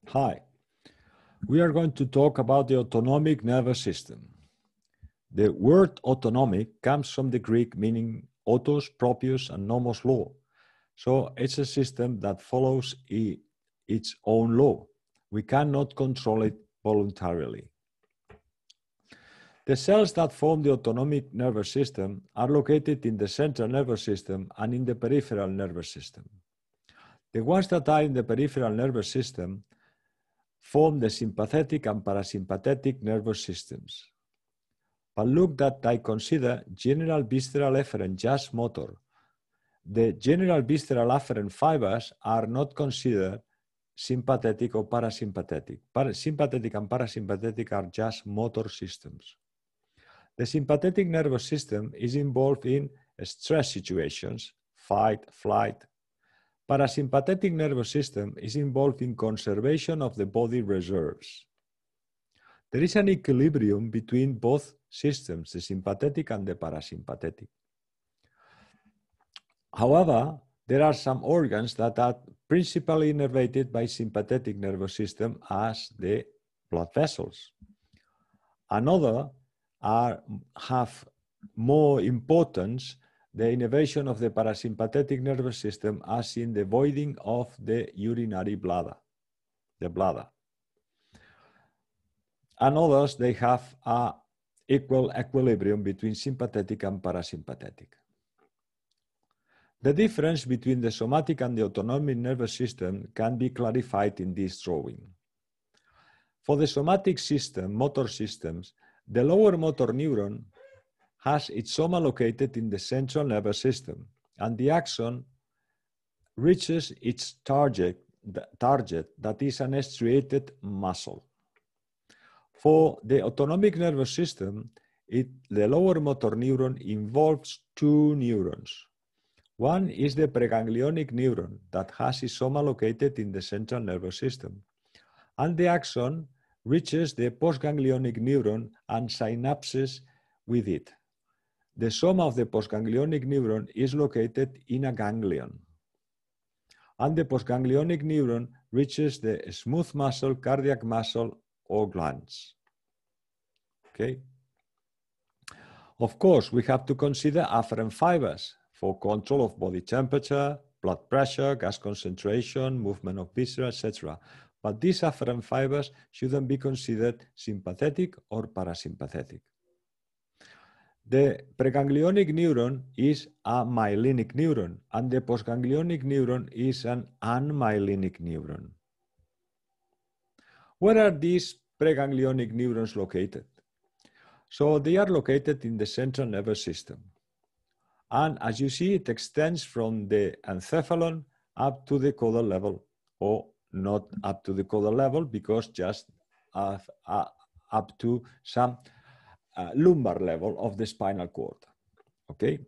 Hi, we are going to talk about the autonomic nervous system. The word autonomic comes from the Greek meaning autos, proprius, and nomos law. So it's a system that follows its own law. We cannot control it voluntarily. The cells that form the autonomic nervous system are located in the central nervous system and in the peripheral nervous system. The ones that are in the peripheral nervous system form the sympathetic and parasympathetic nervous systems. But look that I consider general visceral efferent just motor. The general visceral afferent fibers are not considered sympathetic or parasympathetic. Sympathetic and parasympathetic are just motor systems. The sympathetic nervous system is involved in stress situations, fight, flight. Parasympathetic nervous system is involved in conservation of the body reserves. There is an equilibrium between both systems, the sympathetic and the parasympathetic. However, there are some organs that are principally innervated by sympathetic nervous system as the blood vessels. Another have more importance the innervation of the parasympathetic nervous system as in the voiding of the urinary bladder, the bladder. And others, they have an equal equilibrium between sympathetic and parasympathetic. The difference between the somatic and the autonomic nervous system can be clarified in this drawing. For the somatic system, motor systems, the lower motor neuron has its soma located in the central nervous system, and the axon reaches its target that is an striated muscle. For the autonomic nervous system, the lower motor neuron involves two neurons. One is the preganglionic neuron that has its soma located in the central nervous system, and the axon reaches the postganglionic neuron and synapses with it. The soma of the postganglionic neuron is located in a ganglion, and the postganglionic neuron reaches the smooth muscle, cardiac muscle, or glands. Okay. Of course, we have to consider afferent fibers for control of body temperature, blood pressure, gas concentration, movement of viscera, etc. But these afferent fibers shouldn't be considered sympathetic or parasympathetic. The preganglionic neuron is a myelinic neuron, and the postganglionic neuron is an unmyelinic neuron. Where are these preganglionic neurons located? So they are located in the central nervous system. And as you see, it extends from the encephalon up to the caudal level, or not up to the caudal level, because just up to some lumbar level of the spinal cord. Okay?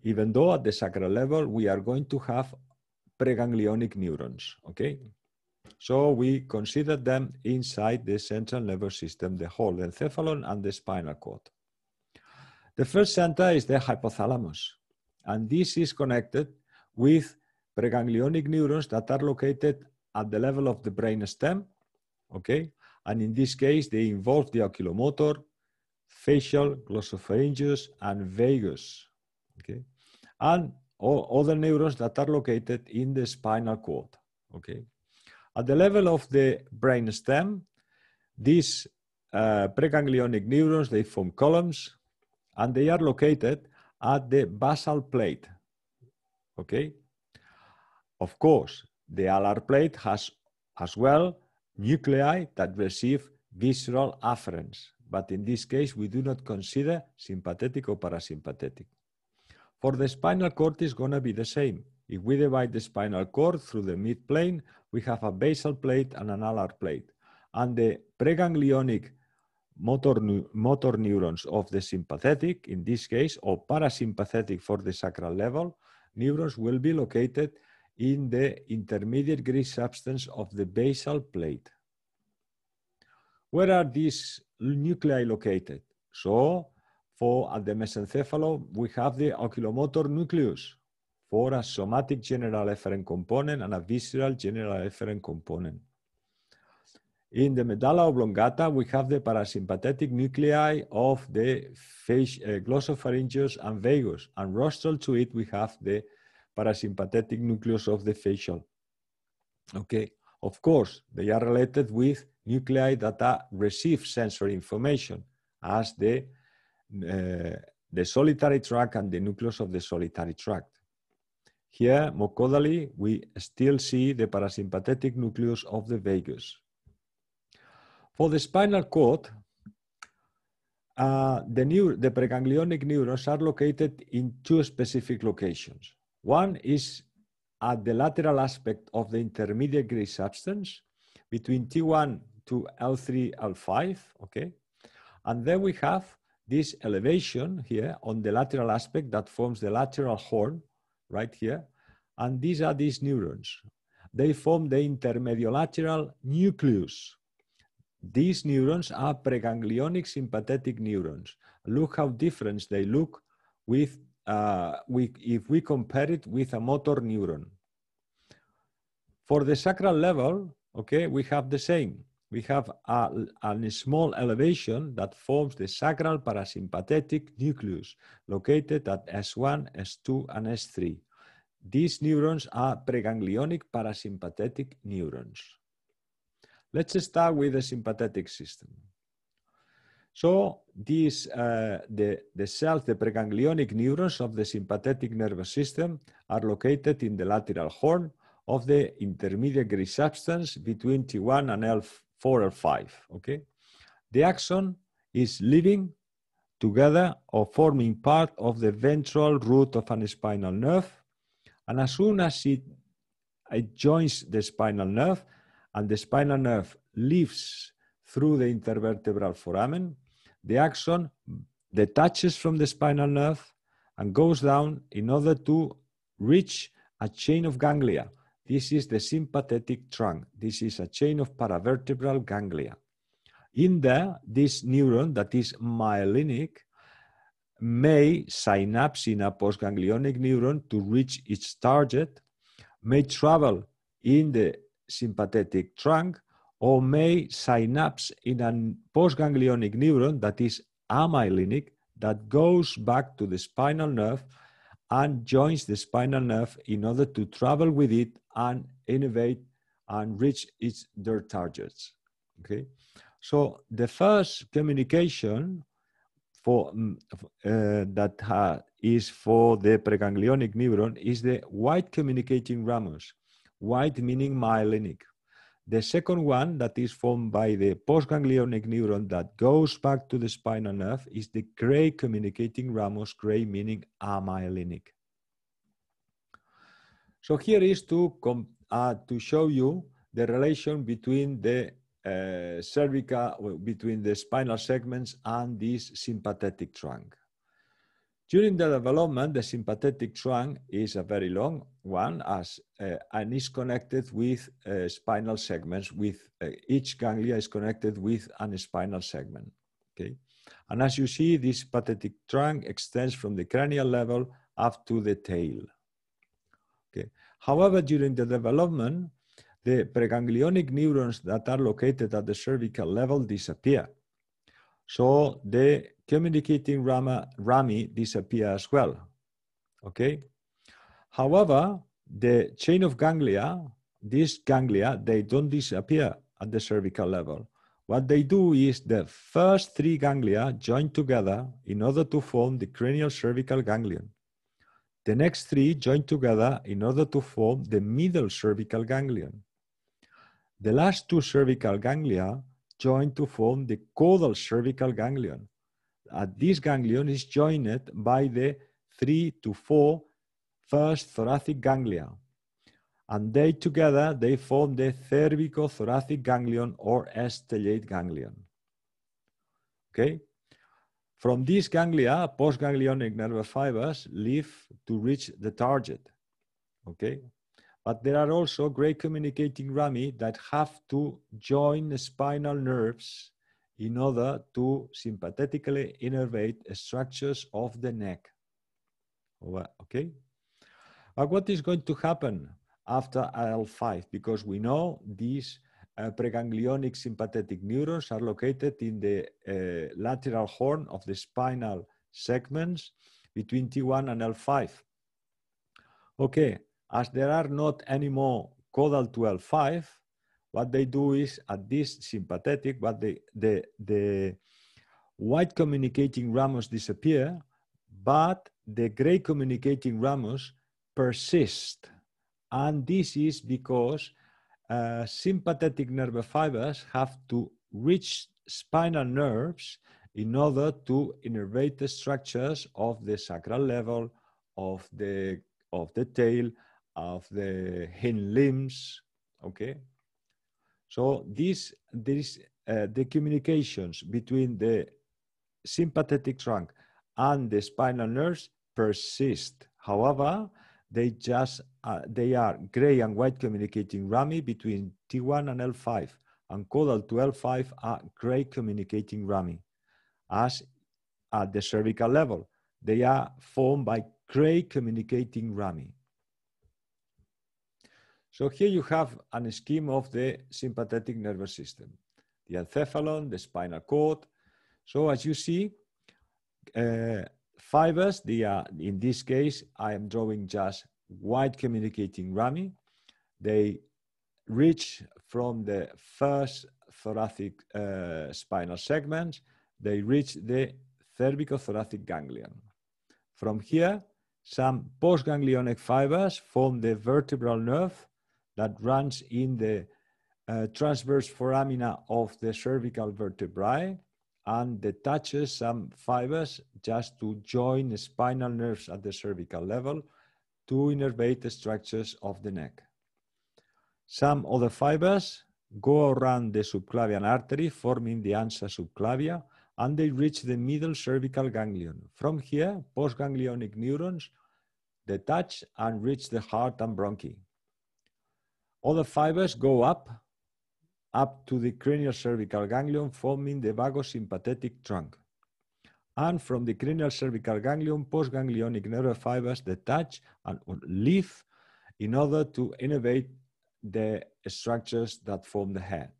Even though at the sacral level, we are going to have preganglionic neurons. Okay? So we consider them inside the central nervous system, the whole encephalon and the spinal cord. The first center is the hypothalamus, and this is connected with preganglionic neurons that are located at the level of the brain stem, okay? And in this case, they involve the oculomotor, facial, glossopharyngeus, and vagus, okay? And all other neurons that are located in the spinal cord, okay? At the level of the brain stem, these preganglionic neurons, they form columns, and they are located at the basal plate, okay? Of course, the alar plate has as well nuclei that receive visceral afferents, but in this case, we do not consider sympathetic or parasympathetic. For the spinal cord, it's going to be the same. If we divide the spinal cord through the midplane, we have a basal plate and an alar plate. And the preganglionic motor neurons of the sympathetic, in this case, or parasympathetic for the sacral level, neurons will be located in the intermediate gray substance of the basal plate. Where are these nuclei located? So, at the mesencephalon, we have the oculomotor nucleus for a somatic general efferent component and a visceral general efferent component. In the medulla oblongata, we have the parasympathetic nuclei of the glossopharyngeus and vagus, and rostral to it, we have the parasympathetic nucleus of the facial. Okay, of course, they are related with nuclei that receive sensory information, as the solitary tract and the nucleus of the solitary tract. Here, more caudally, we still see the parasympathetic nucleus of the vagus. For the spinal cord, the preganglionic neurons are located in two specific locations. One is at the lateral aspect of the intermediate gray substance between T1 to L3, L5, okay? And then we have this elevation here on the lateral aspect that forms the lateral horn, right here. And these are these neurons. They form the intermediolateral nucleus. These neurons are preganglionic sympathetic neurons. Look how different they look with, if we compare it with a motor neuron. For the sacral level, okay, we have the same. We have a small elevation that forms the sacral parasympathetic nucleus, located at S1, S2, and S3. These neurons are preganglionic parasympathetic neurons. Let's start with the sympathetic system. So these, the cells, the preganglionic neurons of the sympathetic nervous system are located in the lateral horn of the intermediate gray substance between T1 and L4, L5, okay? The axon is living together or forming part of the ventral root of an spinal nerve, and as soon as it joins the spinal nerve, and the spinal nerve leaves through the intervertebral foramen, the axon detaches from the spinal nerve and goes down in order to reach a chain of ganglia. This is the sympathetic trunk. This is a chain of paravertebral ganglia. In there, this neuron that is myelinic may synapse in a postganglionic neuron to reach its target, may travel in the sympathetic trunk, or may synapse in a postganglionic neuron that is amyelinic, that goes back to the spinal nerve and joins the spinal nerve in order to travel with it and innervate and reach their targets. Okay, so the first communication for that is for the preganglionic neuron is the white communicating ramus. White meaning myelinic. The second one that is formed by the postganglionic neuron that goes back to the spinal nerve is the gray communicating ramus, gray meaning amyelinic. So here is to show you the relation between the between the spinal segments and this sympathetic trunk. During the development, the sympathetic trunk is a very long one and is connected with spinal segments. With each ganglia is connected with a spinal segment. Okay, and as you see, this sympathetic trunk extends from the cranial level up to the tail. Okay. However, during the development, the preganglionic neurons that are located at the cervical level disappear. So the communicating rami disappear as well, okay? However, the chain of ganglia, these ganglia, they don't disappear at the cervical level. What they do is the first three ganglia join together in order to form the cranial cervical ganglion. The next three join together in order to form the middle cervical ganglion. The last two cervical ganglia join to form the caudal cervical ganglion. This ganglion is joined by the 3 to 4 first thoracic ganglia. And they together, they form the cervicothoracic ganglion or stellate ganglion. Okay? From these ganglia, postganglionic nerve fibers leave to reach the target. Okay? But there are also gray communicating rami that have to join the spinal nerves in order to sympathetically innervate structures of the neck. Okay? But what is going to happen after L5? Because we know these preganglionic sympathetic neurons are located in the lateral horn of the spinal segments between T1 and L5. Okay, as there are not any more caudal to L5, what they do is at this sympathetic, the white communicating ramus disappear, but the gray communicating ramus persist. And this is because sympathetic nerve fibers have to reach spinal nerves in order to innervate the structures of the sacral level, of the tail, of the hind limbs. Okay, so the communications between the sympathetic trunk and the spinal nerves persist. However, they are gray and white communicating rami between T1 and L5, and caudal to L5 are gray communicating rami. As at the cervical level, they are formed by gray communicating rami. So here you have a scheme of the sympathetic nervous system, the encephalon, the spinal cord. So as you see, fibers, in this case, I am drawing just white communicating rami. They reach from the first thoracic spinal segments, they reach the cervicothoracic ganglion. From here, some postganglionic fibers form the vertebral nerve that runs in the transverse foramina of the cervical vertebrae and detaches some fibers just to join the spinal nerves at the cervical level to innervate the structures of the neck. Some other fibers go around the subclavian artery, forming the ansa subclavia, and they reach the middle cervical ganglion. From here, postganglionic neurons detach and reach the heart and bronchi. Other fibers go up to the cranial cervical ganglion, forming the vagosympathetic trunk. And from the cranial cervical ganglion, postganglionic nerve fibers detach and leave in order to innervate the structures that form the head.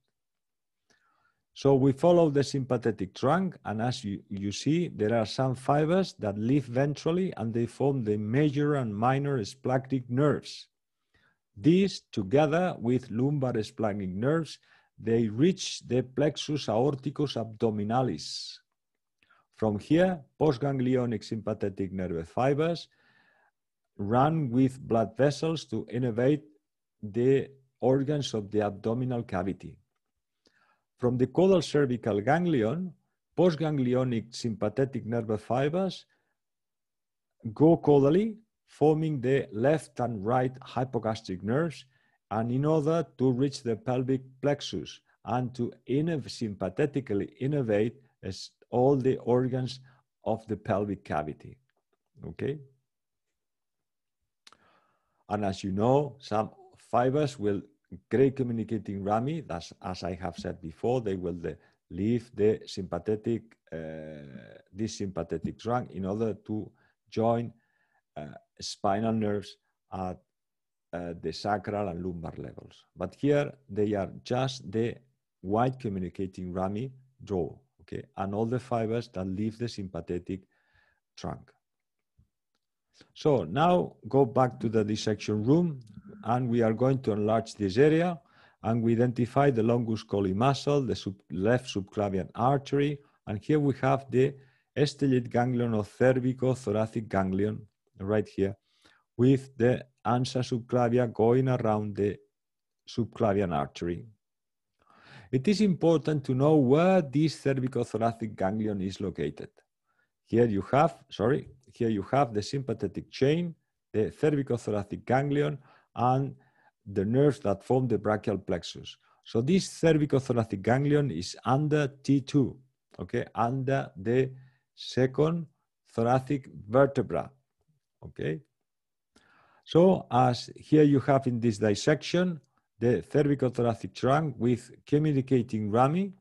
So we follow the sympathetic trunk, and as you see, there are some fibers that leave ventrally and they form the major and minor splanchnic nerves. These, together with lumbar splanchnic nerves, they reach the plexus aorticus abdominalis. From here, postganglionic sympathetic nerve fibers run with blood vessels to innervate the organs of the abdominal cavity. From the caudal cervical ganglion, postganglionic sympathetic nerve fibers go caudally, forming the left and right hypogastric nerves, and in order to reach the pelvic plexus and to sympathetically innervate all the organs of the pelvic cavity. Okay? And as you know, some fibers will gray communicating rami, as I have said before, they will leave the sympathetic, this sympathetic trunk in order to join spinal nerves at the sacral and lumbar levels. But here they are just the white communicating rami draw, okay, and all the fibers that leave the sympathetic trunk. So now go back to the dissection room, and we are going to enlarge this area, and we identify the longus colli muscle, the left subclavian artery, and here we have the stellate ganglion or cervicothoracic ganglion right here, with the ansa subclavia going around the subclavian artery. It is important to know where this cervicothoracic ganglion is located. Here you have the sympathetic chain, the cervicothoracic ganglion, and the nerves that form the brachial plexus. So this cervicothoracic ganglion is under T2, okay, under the second thoracic vertebra, okay. So as here you have in this dissection, the cervicothoracic trunk with communicating rami,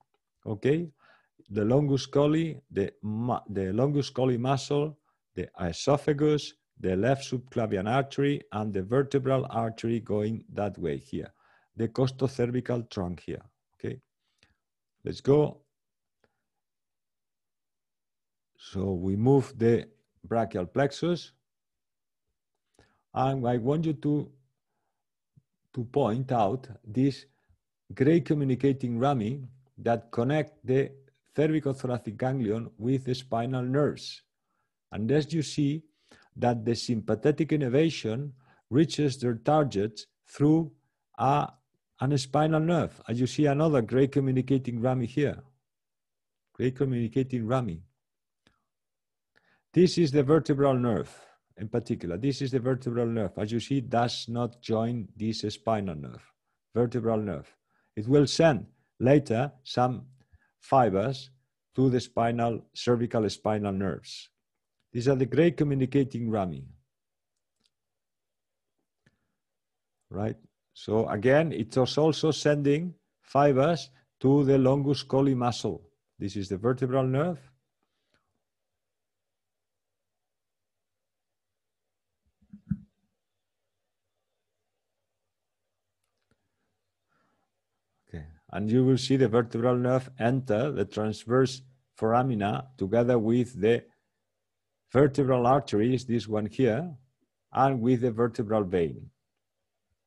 okay, the longus colli, the longus colli muscle, the esophagus, the left subclavian artery, and the vertebral artery going that way here. the costocervical trunk here. Okay, let's go. So we move the brachial plexus, and I want you to point out this gray communicating rami that connect the cervicothoracic ganglion with the spinal nerves. And as you see that the sympathetic innervation reaches their targets through a spinal nerve. As you see another gray communicating rami here. Gray communicating rami. This is the vertebral nerve in particular. This is the vertebral nerve. As you see, it does not join this spinal nerve, vertebral nerve. It will send later some fibers to the cervical spinal nerves. These are the gray communicating rami. Right? So again, it was also sending fibers to the longus colli muscle. This is the vertebral nerve. Okay. And you will see the vertebral nerve enter the transverse foramina together with the vertebral arteries, this one here, and with the vertebral vein.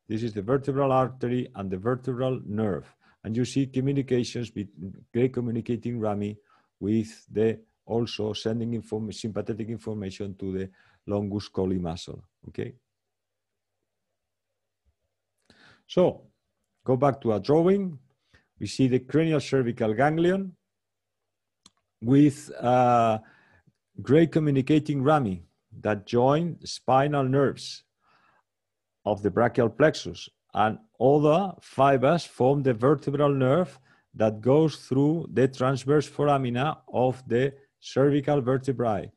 This is the vertebral artery and the vertebral nerve. And you see communications between gray communicating rami with the also sending sympathetic information to the longus colli muscle. Okay. So go back to our drawing. We see the cranial cervical ganglion with gray communicating rami that join spinal nerves of the brachial plexus, and other fibers form the vertebral nerve that goes through the transverse foramina of the cervical vertebrae.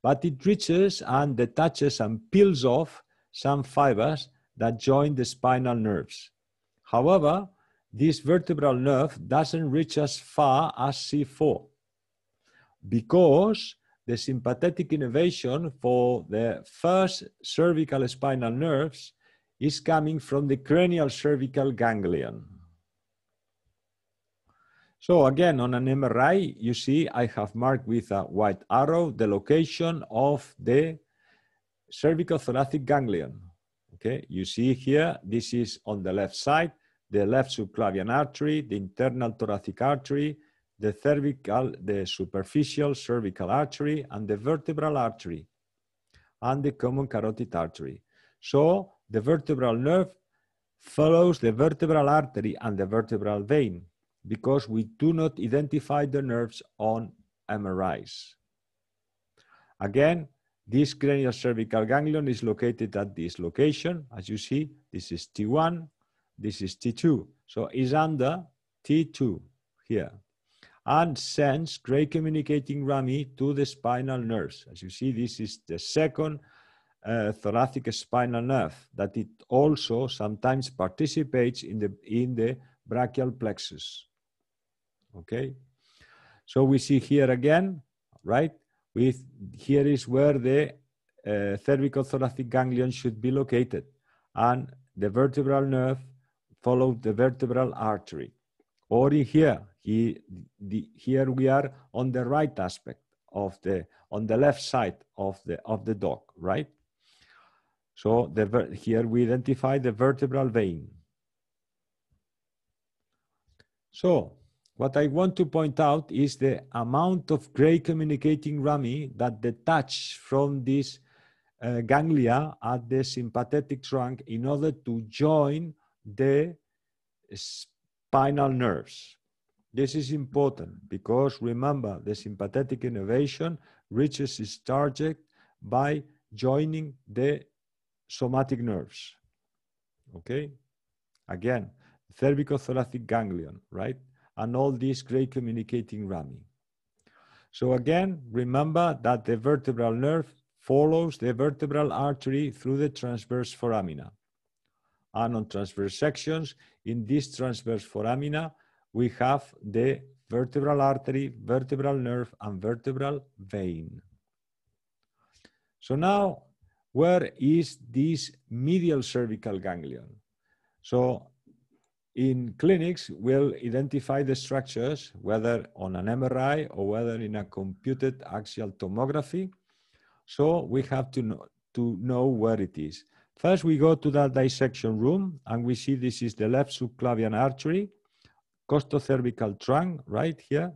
But it reaches and detaches and peels off some fibers that join the spinal nerves. However, this vertebral nerve doesn't reach as far as C4 because the sympathetic innervation for the first cervical spinal nerves is coming from the cranial cervical ganglion. So again, on an MRI, you see I have marked with a white arrow the location of the cervicothoracic ganglion. Okay, you see here, this is on the left side, the left subclavian artery, the internal thoracic artery, the superficial cervical artery, and the vertebral artery, and the common carotid artery. So the vertebral nerve follows the vertebral artery and the vertebral vein because we do not identify the nerves on MRIs. Again, this cranial cervical ganglion is located at this location. As you see, this is T1, this is T2. So it's under T2 here, and sends gray communicating rami to the spinal nerves. As you see, this is the second thoracic spinal nerve that it also sometimes participates in the brachial plexus. Okay, so we see here again, right? Here is where the cervicothoracic ganglion should be located, and the vertebral nerve follows the vertebral artery. Or in here, here we are on the right aspect of on the left side of the dog, right? So here we identify the vertebral vein. So what I want to point out is the amount of gray communicating rami that detach from this ganglia at the sympathetic trunk in order to join the spinal nerves. This is important because remember, the sympathetic innervation reaches its target by joining the somatic nerves. Okay, again, cervicothoracic ganglion, right? And all these gray communicating rami. So again, remember that the vertebral nerve follows the vertebral artery through the transverse foramina. And on transverse sections, in this transverse foramina, we have the vertebral artery, vertebral nerve, and vertebral vein. So now, where is this medial cervical ganglion? So in clinics, we'll identify the structures, whether on an MRI or whether in a computed axial tomography. So we have to know where it is. First, we go to that dissection room, and we see this is the left subclavian artery, costocervical trunk, right here.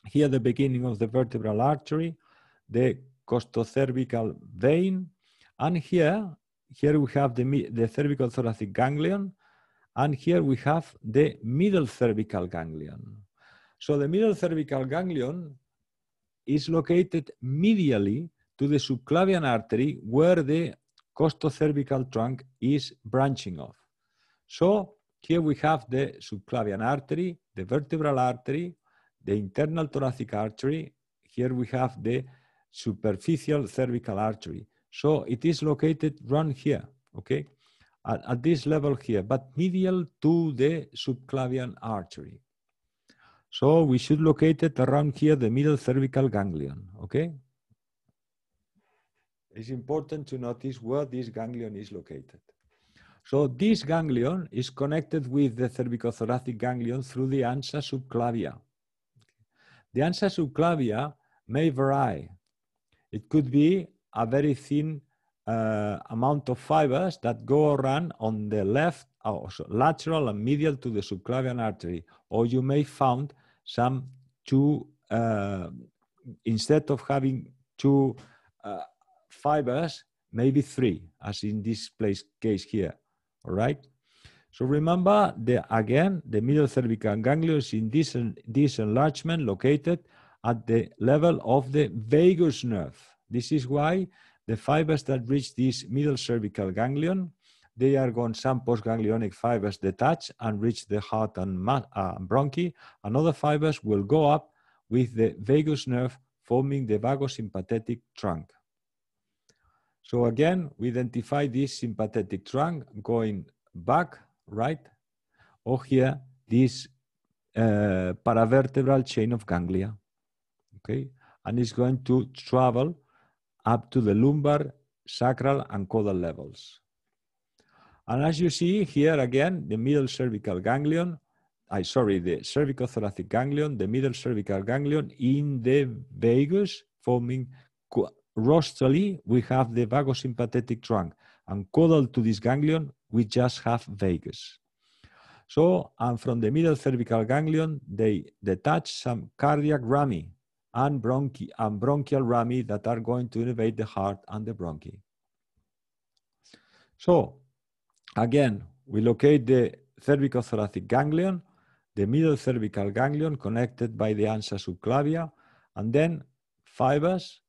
Here, the beginning of the vertebral artery, the costocervical vein, and here we have the cervical thoracic ganglion, and here we have the middle cervical ganglion. So the middle cervical ganglion is located medially to the subclavian artery where the costocervical trunk is branching off. So here we have the subclavian artery, the vertebral artery, the internal thoracic artery. Here we have the superficial cervical artery. So it is located right here, okay, at this level here, but medial to the subclavian artery. So we should locate it around here, the middle cervical ganglion, okay? It's important to notice where this ganglion is located. So this ganglion is connected with the cervicothoracic ganglion through the ansa subclavia. The ansa subclavia may vary. It could be a very thin amount of fibers that go around on the left, also lateral and medial to the subclavian artery, or you may find some two, instead of having two fibers, maybe three, as in this case here, all right? So remember, again, the middle cervical ganglion is in this enlargement located at the level of the vagus nerve. This is why the fibers that reach this middle cervical ganglion, they are going, some postganglionic fibers detach and reach the heart and bronchi, and other fibers will go up with the vagus nerve forming the vagosympathetic trunk. So again, we identify this sympathetic trunk going back, right, or here, this paravertebral chain of ganglia, okay, and it's going to travel up to the lumbar, sacral, and caudal levels. And as you see here again, the middle cervical ganglion, the cervicothoracic ganglion, the middle cervical ganglion in the vagus forming rostrally, we have the vagosympathetic trunk, and caudal to this ganglion, we just have vagus. So, and from the middle cervical ganglion, they detach some cardiac rami and bronchial rami that are going to innervate the heart and the bronchi. So, again, we locate the cervicothoracic ganglion, the middle cervical ganglion connected by the ansa subclavia, and then fibers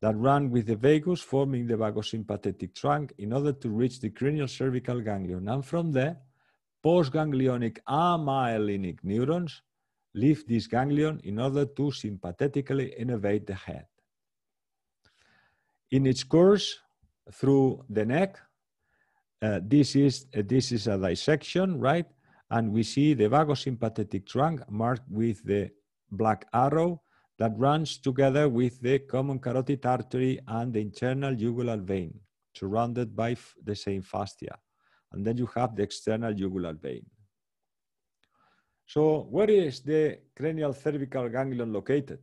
that run with the vagus forming the vagosympathetic trunk in order to reach the cranial cervical ganglion. And from there, postganglionic amyelinic neurons leave this ganglion in order to sympathetically innervate the head. In its course through the neck, this is a dissection, right? And we see the vagosympathetic trunk marked with the black arrow that runs together with the common carotid artery and the internal jugular vein, surrounded by the same fascia. And then you have the external jugular vein. So where is the cranial cervical ganglion located?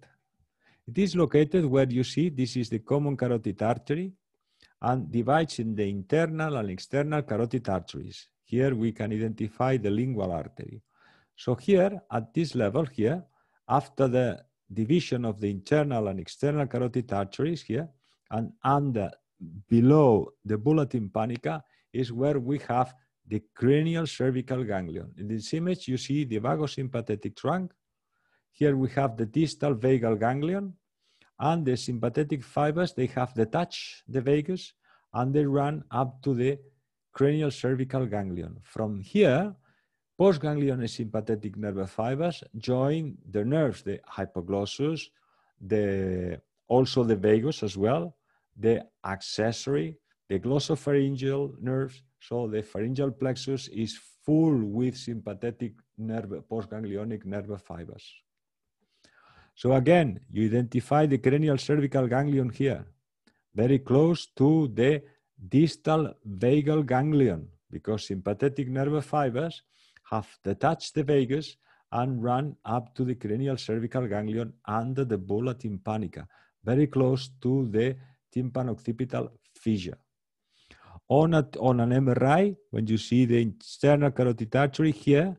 It is located where you see this is the common carotid artery and divides in the internal and external carotid arteries. Here we can identify the lingual artery. So here, at this level here, after the division of the internal and external carotid arteries here, and below the bulla tympanica is where we have the cranial cervical ganglion. In this image, you see the vagosympathetic trunk. Here we have the distal vagal ganglion, and the sympathetic fibers, they have detached the vagus, and they run up to the cranial cervical ganglion. From here, postganglionic sympathetic nerve fibers join the nerves, the hypoglossus, also the vagus as well, the accessory, the glossopharyngeal nerves. So the pharyngeal plexus is full with sympathetic nerve, postganglionic nerve fibers. So again, you identify the cranial cervical ganglion here, very close to the distal vagal ganglion, because sympathetic nerve fibers have detached the vagus and run up to the cranial cervical ganglion under the bulla tympanica, very close to the tympanoccipital fissure. On an MRI, when you see the external carotid artery here,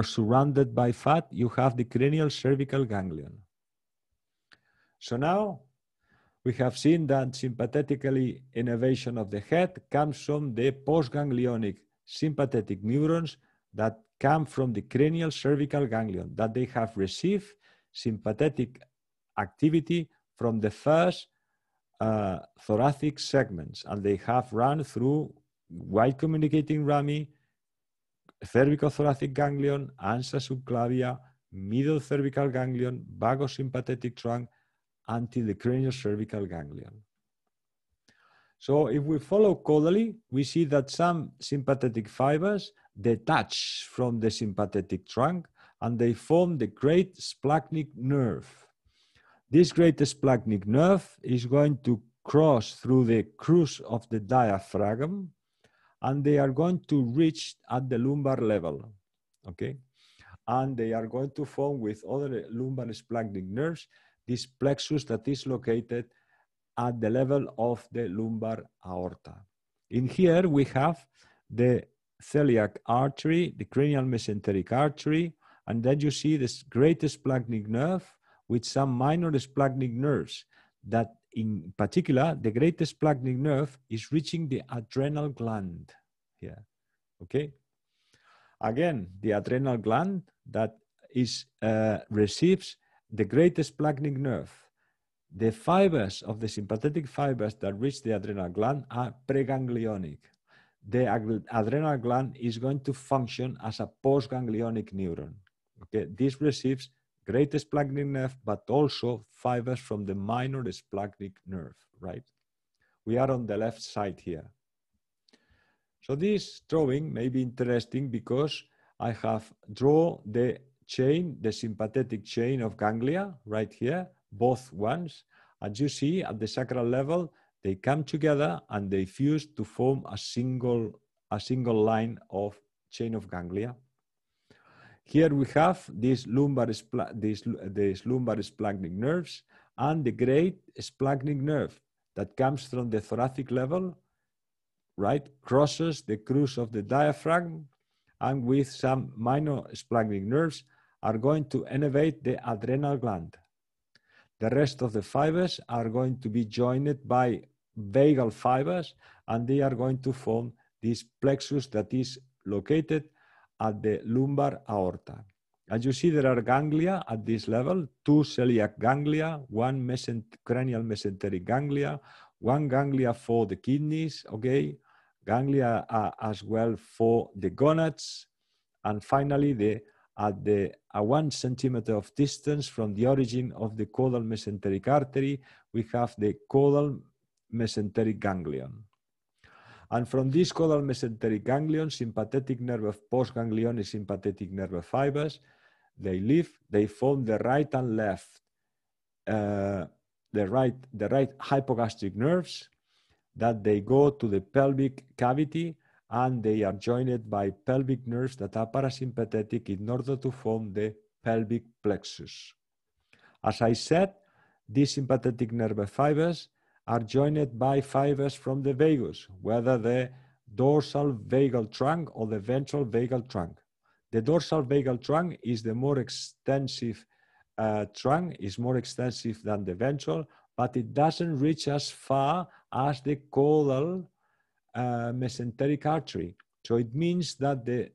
surrounded by fat, you have the cranial cervical ganglion. So now we have seen that sympathetically innervation of the head comes from the postganglionic sympathetic neurons that come from the cranial cervical ganglion, that they have received sympathetic activity from the first thoracic segments, and they have run through wide communicating rami, cervicothoracic ganglion, ansa subclavia, middle cervical ganglion, vagosympathetic trunk, until the cranial cervical ganglion. So if we follow caudally, we see that some sympathetic fibers detach from the sympathetic trunk and they form the great splanchnic nerve. This great splanchnic nerve is going to cross through the crus of the diaphragm, and they are going to reach at the lumbar level, okay? And they are going to form with other lumbar splanchnic nerves this plexus that is located at the level of the lumbar aorta. In here we have the celiac artery, the cranial mesenteric artery, and then you see this great splanchnic nerve with some minor splanchnic nerves that in particular, the great splanchnic nerve is reaching the adrenal gland here, okay? Again, the adrenal gland that is receives the great splanchnic nerve. The fibers of the sympathetic fibers that reach the adrenal gland are preganglionic. The adrenal gland is going to function as a postganglionic neuron. Okay, this receives great splanchnic nerve, but also fibers from the minor splanchnic nerve, right? We are on the left side here. So this drawing may be interesting because I have drawn the chain, the sympathetic chain of ganglia right here, both ones. As you see at the sacral level, they come together and they fuse to form a single line of chain of ganglia. Here we have these lumbar splanchnic nerves and the great splanchnic nerve that comes from the thoracic level, right, crosses the crus of the diaphragm, and with some minor splanchnic nerves are going to innervate the adrenal gland. The rest of the fibers are going to be joined by vagal fibers, and they are going to form this plexus that is located at the lumbar aorta. As you see, there are ganglia at this level, 2 celiac ganglia, 1 cranial mesenteric ganglia, 1 ganglia for the kidneys, okay, ganglia as well for the gonads, and finally at 1 centimeter of distance from the origin of the caudal mesenteric artery, we have the caudal mesenteric ganglion. And from this caudal mesenteric ganglion, sympathetic nerve, postganglionic sympathetic nerve fibers, they form the right and left, the right hypogastric nerves that they go to the pelvic cavity, and they are joined by pelvic nerves that are parasympathetic in order to form the pelvic plexus. As I said, these sympathetic nerve fibers are joined by fibers from the vagus, whether the dorsal vagal trunk or the ventral vagal trunk. The dorsal vagal trunk is the more extensive trunk, is more extensive than the ventral, but it doesn't reach as far as the caudal mesenteric artery. So it means that the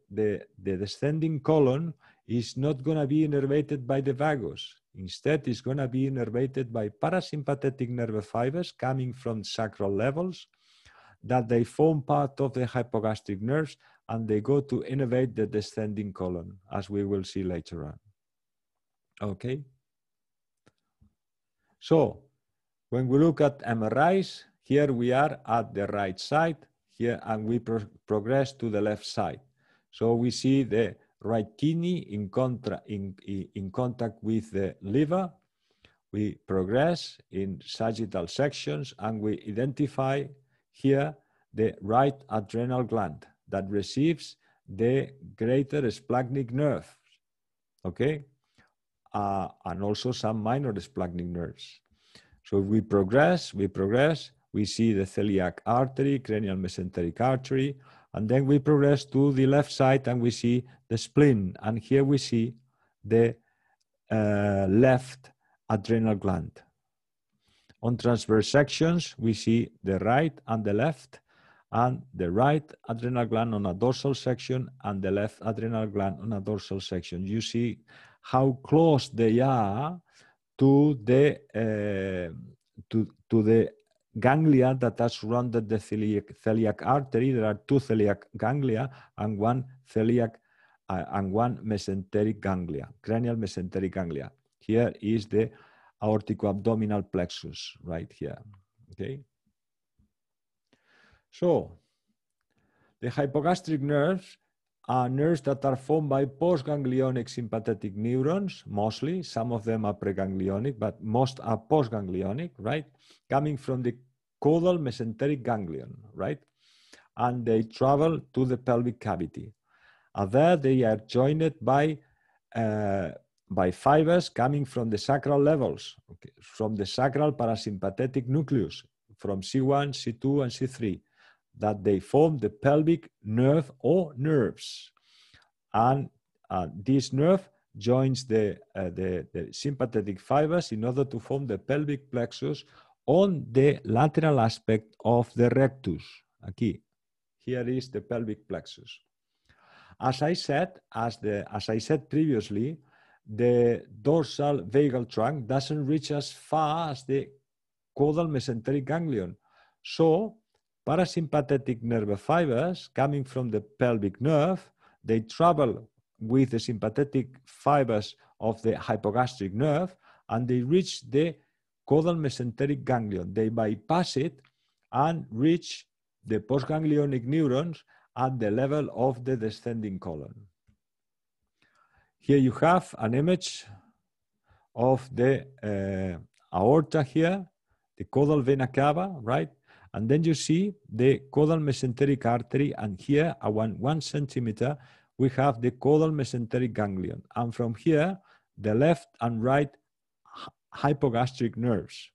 descending colon is not going to be innervated by the vagus. Instead, it's going to be innervated by parasympathetic nerve fibers coming from sacral levels, that they form part of the hypogastric nerves, and they go to innervate the descending colon, as we will see later on. Okay? So, when we look at MRIs, here we are at the right side, here, and we progress to the left side. So we see the right kidney in contact with the liver. We progress in sagittal sections, and we identify here the right adrenal gland that receives the greater splanchnic nerve, okay? And also some minor splanchnic nerves. So if we progress, we see the celiac artery, cranial mesenteric artery, and then we progress to the left side and we see the spleen. And here we see the left adrenal gland. On transverse sections, we see the right and the left, and the right adrenal gland on a dorsal section and the left adrenal gland on a dorsal section. You see how close they are to the ganglia that are surrounded the celiac artery. There are two celiac ganglia and one celiac and one mesenteric ganglia, cranial mesenteric ganglia. Here is the aortico-abdominal plexus right here, okay? So, the hypogastric nerves are nerves that are formed by postganglionic sympathetic neurons, mostly. Some of them are preganglionic, but most are postganglionic, right? Coming from the caudal mesenteric ganglion, right? And they travel to the pelvic cavity. And there they are joined by fibers coming from the sacral levels, okay? From the sacral parasympathetic nucleus, from C1, C2, and C3, that they form the pelvic nerve or nerves. And this nerve joins the sympathetic fibers in order to form the pelvic plexus on the lateral aspect of the rectus. Aquí. Here is the pelvic plexus. As I said previously, the dorsal vagal trunk doesn't reach as far as the caudal mesenteric ganglion. So parasympathetic nerve fibers coming from the pelvic nerve, they travel with the sympathetic fibers of the hypogastric nerve and they reach the caudal mesenteric ganglion. They bypass it and reach the postganglionic neurons at the level of the descending colon. Here you have an image of the aorta here, the caudal vena cava, right? And then you see the caudal mesenteric artery, and here, at 1 centimeter, we have the caudal mesenteric ganglion. And from here, the left and right hypogastric nerves.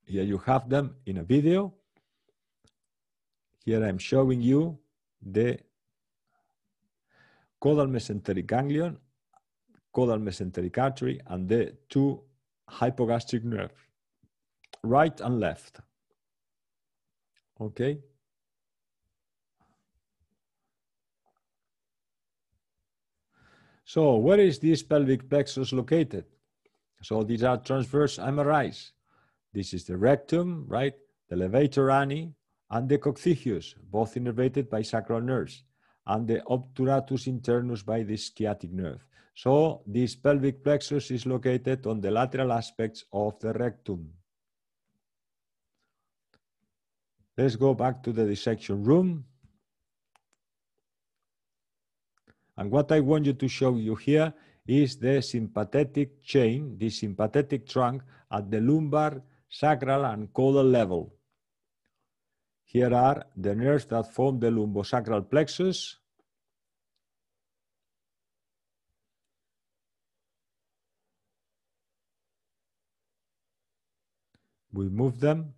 Here you have them in a video. Here I'm showing you the caudal mesenteric ganglion, caudal mesenteric artery, and the two hypogastric nerves, right and left. Okay. So where is this pelvic plexus located? So these are transverse MRIs. This is the rectum, right? The levator ani and the coccygeus, both innervated by sacral nerves, and the obturatus internus by the sciatic nerve. So this pelvic plexus is located on the lateral aspects of the rectum. Let's go back to the dissection room. And what I want you to show you here is the sympathetic chain, the sympathetic trunk at the lumbar, sacral, and caudal level. Here are the nerves that form the lumbosacral plexus. We move them.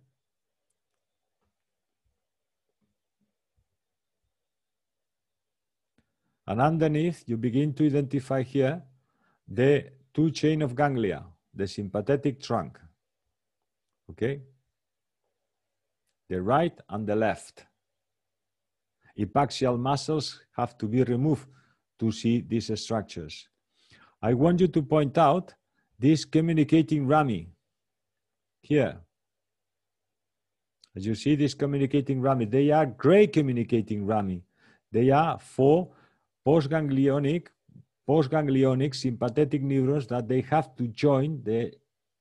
And underneath, you begin to identify here the two chain of ganglia, the sympathetic trunk, okay? The right and the left. Epaxial muscles have to be removed to see these structures. I want you to point out this communicating rami here. As you see this communicating rami, they are gray communicating rami. They are for postganglionic sympathetic neurons that they have to join the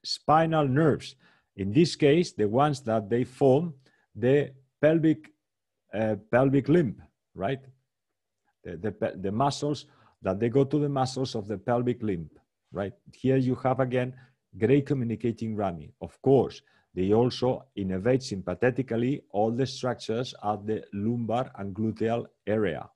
spinal nerves. In this case, the ones that they form the pelvic limb, right? The muscles that they go to the muscles of the pelvic limb, right? Here you have again gray communicating rami. Of course, they also innervate sympathetically all the structures at the lumbar and gluteal area.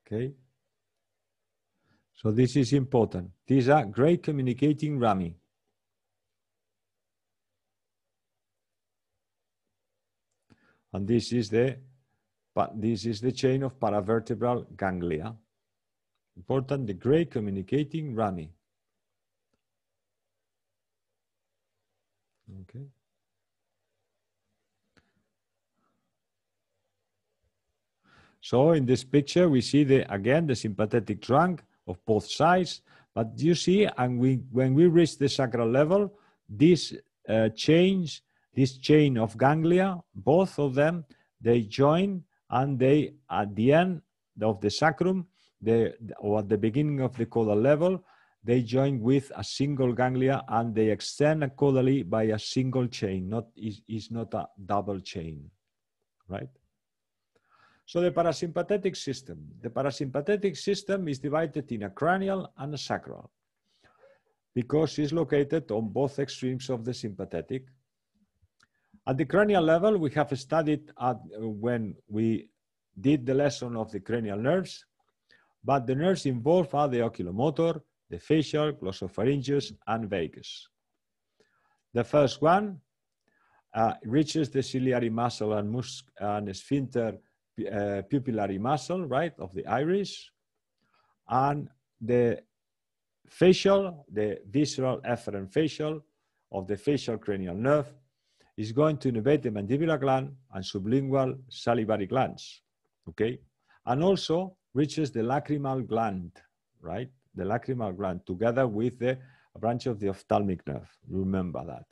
Okay. So this is important. These are great communicating rami. And this is the chain of paravertebral ganglia. Important, the great communicating rami. Okay. So in this picture, we see again the sympathetic trunk of both sides. But you see, and when we reach the sacral level, this chain of ganglia, both of them, they join, and they, at the end of the sacrum, or at the beginning of the caudal level, they join with a single ganglia, and they extend caudally by a single chain. Is not a double chain, right? So the parasympathetic system. The parasympathetic system is divided in a cranial and a sacral because it's located on both extremes of the sympathetic. At the cranial level, we have studied when we did the lesson of the cranial nerves, but the nerves involved are the oculomotor, the facial, glossopharyngeus, and vagus. The first one reaches the ciliary muscle and sphincter pupillary muscle, right, of the iris, and the facial, the visceral efferent facial of the facial cranial nerve is going to innervate the mandibular gland and sublingual salivary glands, okay, and also reaches the lacrimal gland, right, the lacrimal gland together with the branch of the ophthalmic nerve. Remember that.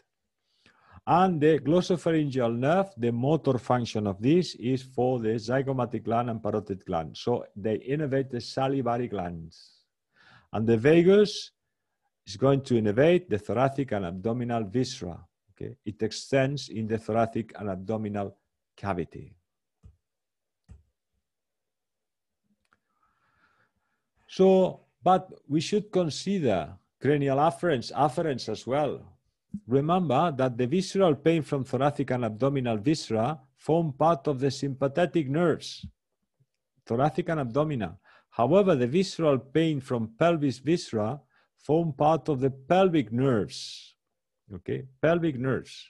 And the glossopharyngeal nerve, the motor function of this is for the zygomatic gland and parotid gland. So they innervate the salivary glands. And the vagus is going to innervate the thoracic and abdominal viscera. Okay? It extends in the thoracic and abdominal cavity. So, but we should consider cranial afferents as well. Remember that the visceral pain from thoracic and abdominal viscera form part of the sympathetic nerves, thoracic and abdominal. However, the visceral pain from pelvis viscera form part of the pelvic nerves, okay, pelvic nerves.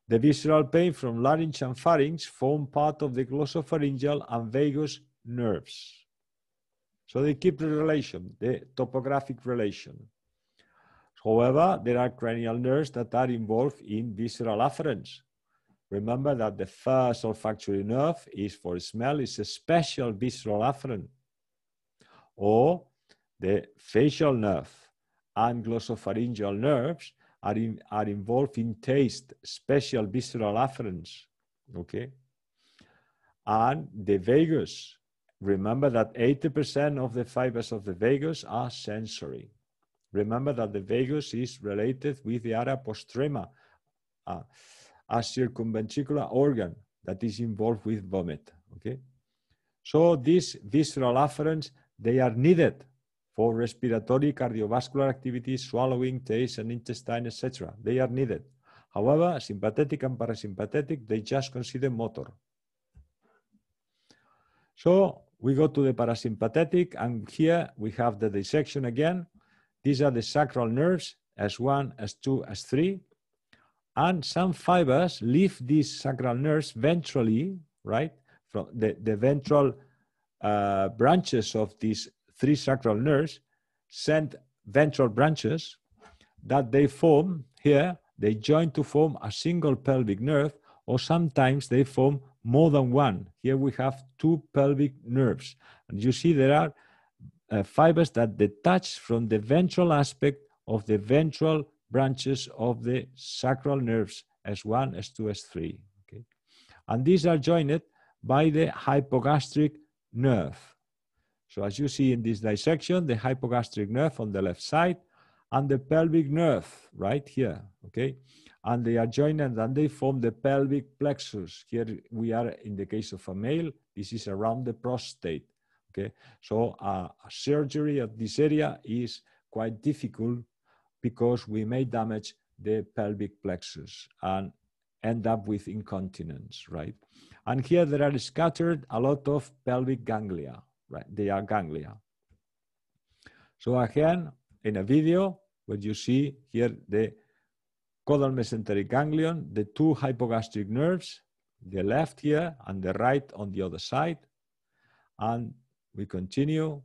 The visceral pain from larynx and pharynx form part of the glossopharyngeal and vagus nerves. So they keep the relation, the topographic relation. However, there are cranial nerves that are involved in visceral afferents. Remember that the first olfactory nerve is for smell, is a special visceral afferent. Or the facial nerve and glossopharyngeal nerves are involved in taste, special visceral afferents. Okay? And the vagus, remember that 80% of the fibers of the vagus are sensory. Remember that the vagus is related with the area postrema, a circumventricular organ that is involved with vomit. Okay, so these visceral afferents, they are needed for respiratory, cardiovascular activities, swallowing, taste, and intestine, etc. They are needed. However, sympathetic and parasympathetic, they just consider motor. So we go to the parasympathetic, and here we have the dissection again. These are the sacral nerves, S1, S2, S3. And some fibers leave these sacral nerves ventrally, right? From the ventral branches of these three sacral nerves send ventral branches that they form here. They join to form a single pelvic nerve, or sometimes they form more than one. Here we have two pelvic nerves. And you see there are fibers that detach from the ventral aspect of the ventral branches of the sacral nerves, S1, S2, S3. Okay? And these are joined by the hypogastric nerve. So as you see in this dissection, the hypogastric nerve on the left side and the pelvic nerve right here, okay? And they are joined and they form the pelvic plexus. Here we are in the case of a male, this is around the prostate. Okay, so a surgery of this area is quite difficult because we may damage the pelvic plexus and end up with incontinence, right? And here there are scattered a lot of pelvic ganglia, right? They are ganglia. So again, in a video, what you see here, the caudal mesenteric ganglion, the two hypogastric nerves, the left here and the right on the other side. And we continue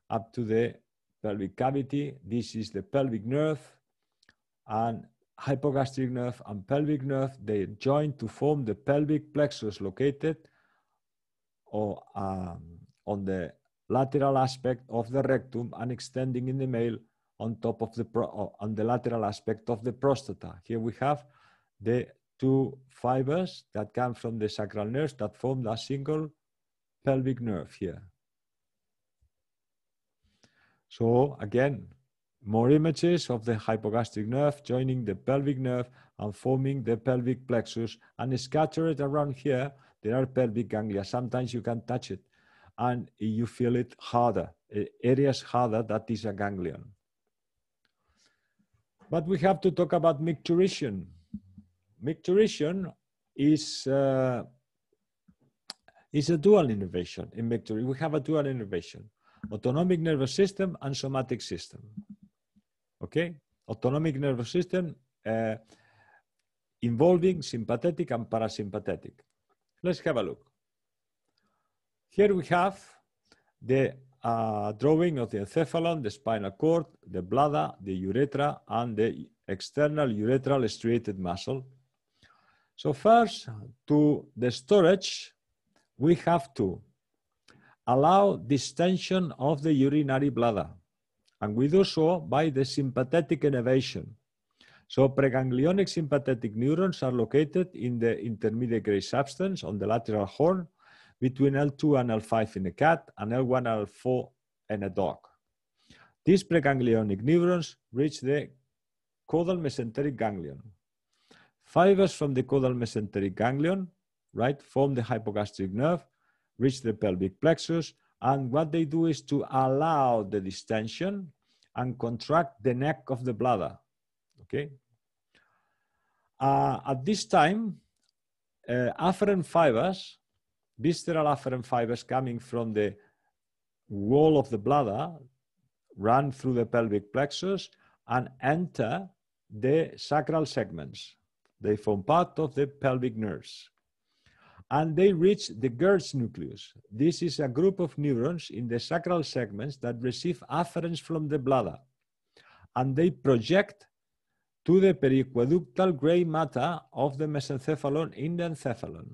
up to the pelvic cavity. This is the pelvic nerve, and hypogastric nerve and pelvic nerve, they join to form the pelvic plexus located on the lateral aspect of the rectum and extending in the male on top of on the lateral aspect of the prostata. Here we have the two fibers that come from the sacral nerves that form a single pelvic nerve here. So again, more images of the hypogastric nerve joining the pelvic nerve and forming the pelvic plexus, and scattered around here, there are pelvic ganglia. Sometimes you can touch it and you feel it harder, areas harder, that is a ganglion. But we have to talk about micturition. Micturition is a dual innervation. In micturition, we have a dual innervation: autonomic nervous system and somatic system. Okay, autonomic nervous system involving sympathetic and parasympathetic. Let's have a look. Here we have the drawing of the encephalon, the spinal cord, the bladder, the urethra, and the external urethral striated muscle. So first, to the storage, we have to allow distension of the urinary bladder. And we do so by the sympathetic innervation. So preganglionic sympathetic neurons are located in the intermediate gray substance on the lateral horn between L2 and L5 in a cat and L1 and L4 in a dog. These preganglionic neurons reach the caudal mesenteric ganglion. Fibers from the caudal mesenteric ganglion, right, form the hypogastric nerve, reach the pelvic plexus, and what they do is to allow the distension and contract the neck of the bladder. Okay. At this time, afferent fibers, visceral afferent fibers coming from the wall of the bladder, run through the pelvic plexus and enter the sacral segments. They form part of the pelvic nerves. And they reach the Gertz nucleus. This is a group of neurons in the sacral segments that receive afferents from the bladder, and they project to the periaqueductal gray matter of the mesencephalon in the encephalon.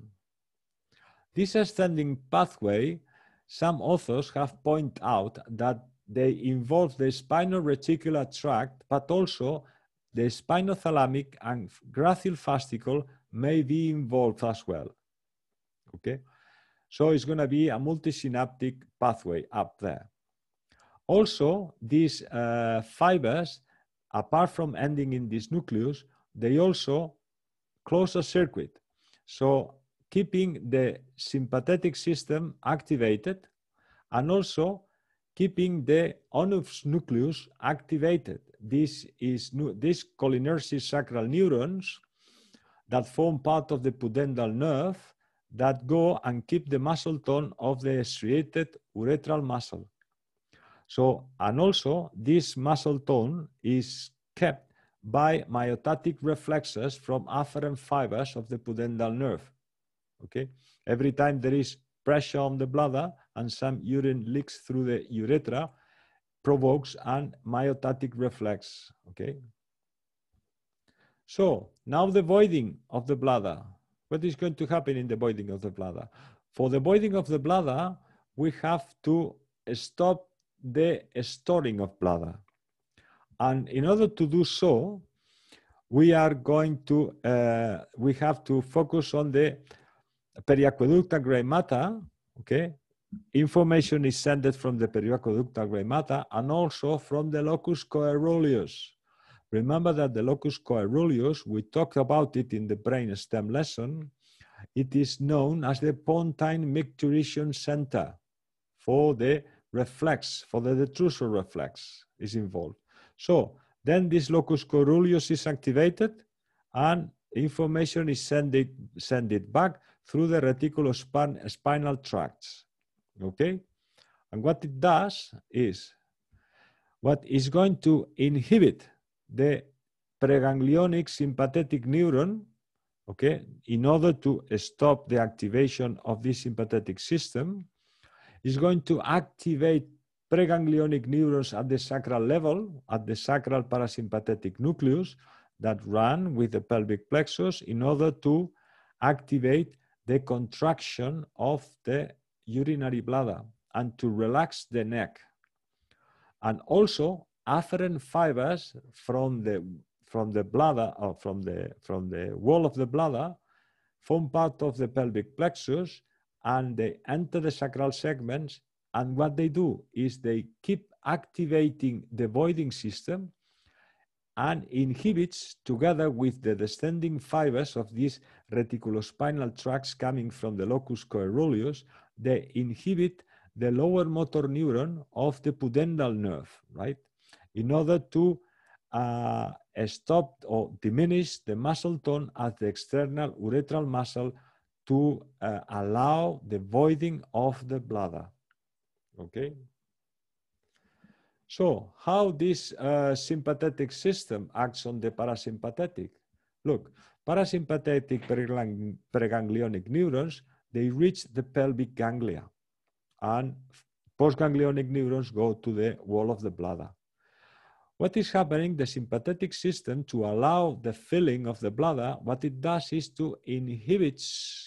This ascending pathway, some authors have pointed out that they involve the spinal-reticular tract, but also the spinothalamic and grathyl fascicle may be involved as well. Okay, so it's going to be a multisynaptic pathway up there. Also, these fibers, apart from ending in this nucleus, they also close a circuit. So keeping the sympathetic system activated and also keeping the onus nucleus activated. This cholinergic sacral neurons that form part of the pudendal nerve that go and keep the muscle tone of the striated urethral muscle. So, and also this muscle tone is kept by myotatic reflexes from afferent fibers of the pudendal nerve. Okay, every time there is pressure on the bladder and some urine leaks through the urethra, provokes an myotatic reflex. Okay. So now the voiding of the bladder. What is going to happen in the voiding of the bladder? For the voiding of the bladder, we have to stop the storing of bladder. And in order to do so, we are going to, we have to focus on the periaqueductal gray matter. Okay. Information is sent from the periaqueductal gray matter and also from the locus coeruleus. Remember that the locus coeruleus, we talked about it in the brain stem lesson. It is known as the pontine micturition center for the reflex, for the detrusor reflex is involved. So then this locus coeruleus is activated and information is sent it back through the reticulospinal tracts, okay? And what it does is, what is going to inhibit the preganglionic sympathetic neuron, okay, in order to stop the activation of this sympathetic system, is going to activate preganglionic neurons at the sacral level, at the sacral parasympathetic nucleus that run with the pelvic plexus in order to activate the contraction of the urinary bladder and to relax the neck. And also afferent fibers from the bladder, or from the wall of the bladder, form part of the pelvic plexus, and they enter the sacral segments, and what they do is they keep activating the voiding system and inhibits, together with the descending fibers of these reticulospinal tracts coming from the locus coeruleus, they inhibit the lower motor neuron of the pudendal nerve, right? In order to stop or diminish the muscle tone at the external urethral muscle to allow the voiding of the bladder, okay? So how this sympathetic system acts on the parasympathetic? Look, parasympathetic preganglionic neurons, they reach the pelvic ganglia, and postganglionic neurons go to the wall of the bladder. What is happening? The sympathetic system, to allow the filling of the bladder, what it does is to inhibit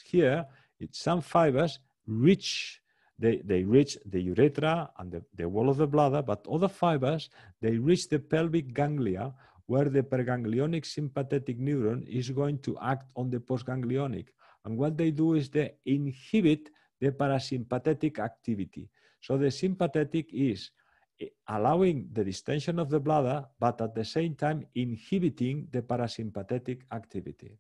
here, some fibers reach, they reach the urethra and the wall of the bladder, but other fibers, they reach the pelvic ganglia, where the preganglionic sympathetic neuron is going to act on the postganglionic. And what they do is they inhibit the parasympathetic activity. So the sympathetic is allowing the distension of the bladder, but at the same time inhibiting the parasympathetic activity.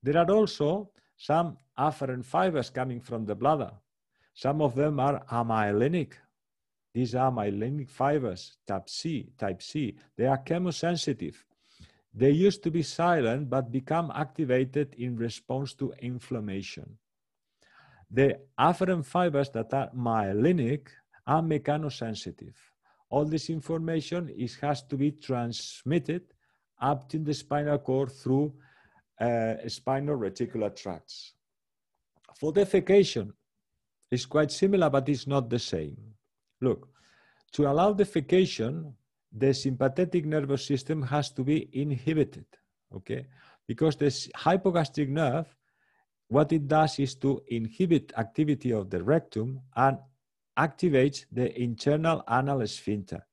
There are also some afferent fibers coming from the bladder. Some of them are amyelinic. These are myelinic fibers, type C. They are chemosensitive. They used to be silent, but become activated in response to inflammation. The afferent fibers that are myelinic are mechanosensitive. All this information has to be transmitted up to the spinal cord through spinal reticular tracts. For defecation, it's quite similar, but it's not the same. Look, to allow defecation, the sympathetic nervous system has to be inhibited, okay? Because this hypogastric nerve, what it does is to inhibit activity of the rectum and activates the internal anal sphincter,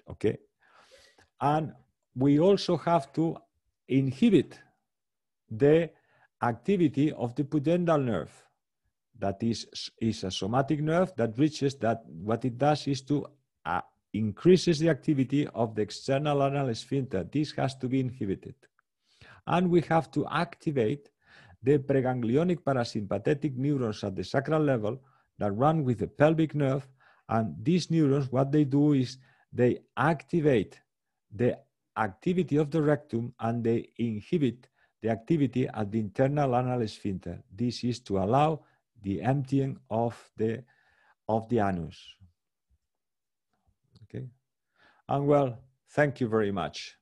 okay? And we also have to inhibit the activity of the pudendal nerve. That is a somatic nerve that reaches that. What it does is to increases the activity of the external anal sphincter. This has to be inhibited. And we have to activate the preganglionic parasympathetic neurons at the sacral level that run with the pelvic nerve. And these neurons, what they do is they activate the activity of the rectum and they inhibit the activity at the internal anal sphincter. This is to allow the emptying of the anus. Okay, and well, thank you very much.